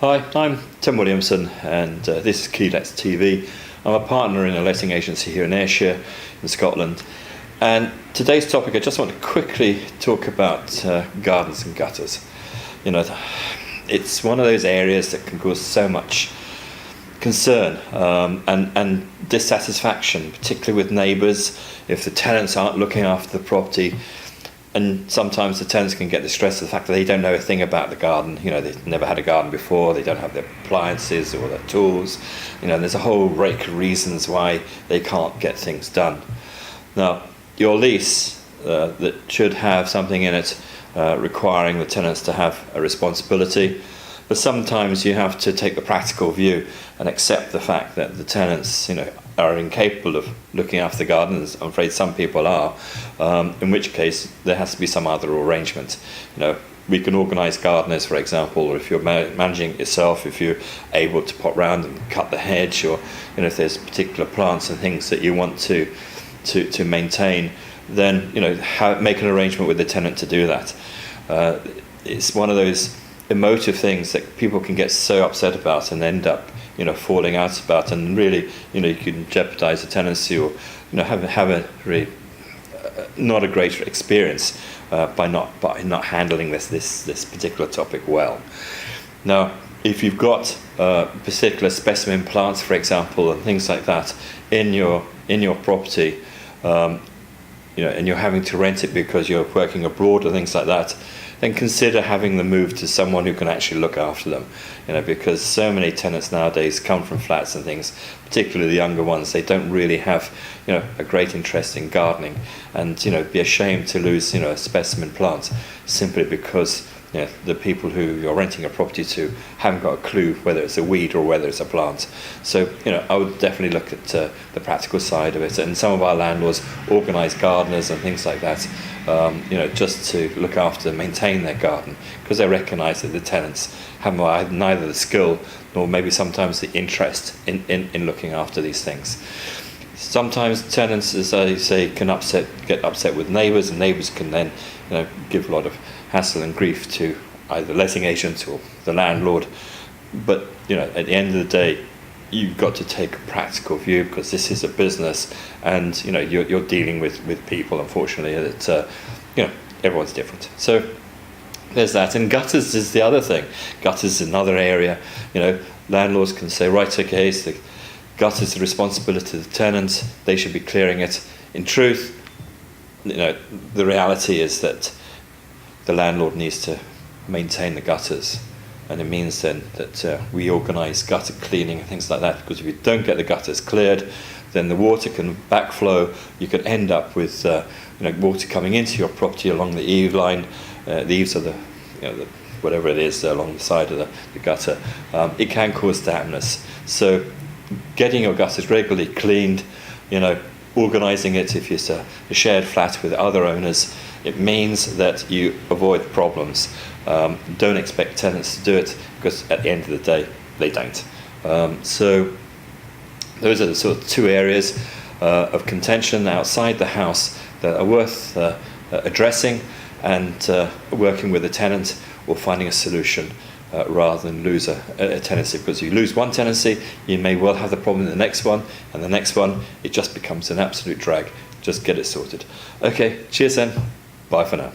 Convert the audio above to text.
Hi, I'm Tim Williamson and this is KeyLets TV. I'm a partner in a letting agency here in Ayrshire in Scotland, and today's topic I just want to quickly talk about gardens and gutters. You know, it's one of those areas that can cause so much concern and dissatisfaction, particularly with neighbours if the tenants aren't looking after the property. And sometimes the tenants can get distressed at the fact that they don't know a thing about the garden. You know, they've never had a garden before, they don't have their appliances or their tools. You know, and there's a whole rake of reasons why they can't get things done. Now, your lease that should have something in it requiring the tenants to have a responsibility, but sometimes you have to take the practical view and accept the fact that the tenants, you know, are incapable of looking after the gardens. I'm afraid some people are, in which case there has to be some other arrangement. You know, we can organise gardeners, for example, or if you're managing it yourself, if you're able to pop round and cut the hedge, or you know, if there's particular plants and things that you want to maintain, then you know, make an arrangement with the tenant to do that. It's one of those emotive things that people can get so upset about and end up, you know, falling out about, and really, you know, you can jeopardise the tenancy, or you know, have a really not a great experience by not handling this particular topic well. Now, if you've got particular specimen plants, for example, and things like that in your property, you know, and you're having to rent it because you're working abroad or things like that, then consider having them moved to someone who can actually look after them. You know, because so many tenants nowadays come from flats and things, particularly the younger ones. They don't really have, you know, a great interest in gardening, and you know, be ashamed to lose, you know, a specimen plant simply because, you know, the people who you're renting a property to haven't got a clue whether it's a weed or whether it's a plant. So, you know, I would definitely look at the practical side of it. And some of our landlords organise gardeners and things like that, you know, just to look after and maintain their garden, because they recognise that the tenants have neither the skill nor maybe sometimes the interest in looking after these things. Sometimes tenants, as I say, can get upset with neighbours, and neighbours can then, you know, give a lot of hassle and grief to either letting agents or the landlord. But you know, at the end of the day, you've got to take a practical view, because this is a business, and you know, you're dealing with people, unfortunately, that you know, everyone's different. So there's that. And gutters is the other thing. Gutters is another area. You know, landlords can say, right, okay, so the gutters is the responsibility of the tenants, they should be clearing it. In truth, you know, the reality is that the landlord needs to maintain the gutters, and it means then that we organise gutter cleaning and things like that, because if you don't get the gutters cleared, then the water can backflow. You could end up with you know, water coming into your property along the eave line, the eaves of the, you know, whatever it is along the side of the gutter. It can cause dampness. So getting your gutters regularly cleaned, you know, organising it if it's a shared flat with other owners, it means that you avoid problems. Don't expect tenants to do it, because at the end of the day, they don't. So those are the sort of two areas of contention outside the house that are worth addressing, and working with a tenant or finding a solution rather than lose a tenancy. Because if you lose one tenancy, you may well have the problem in the next one, and the next one, it just becomes an absolute drag. Just get it sorted. Okay, cheers then. Bye for now.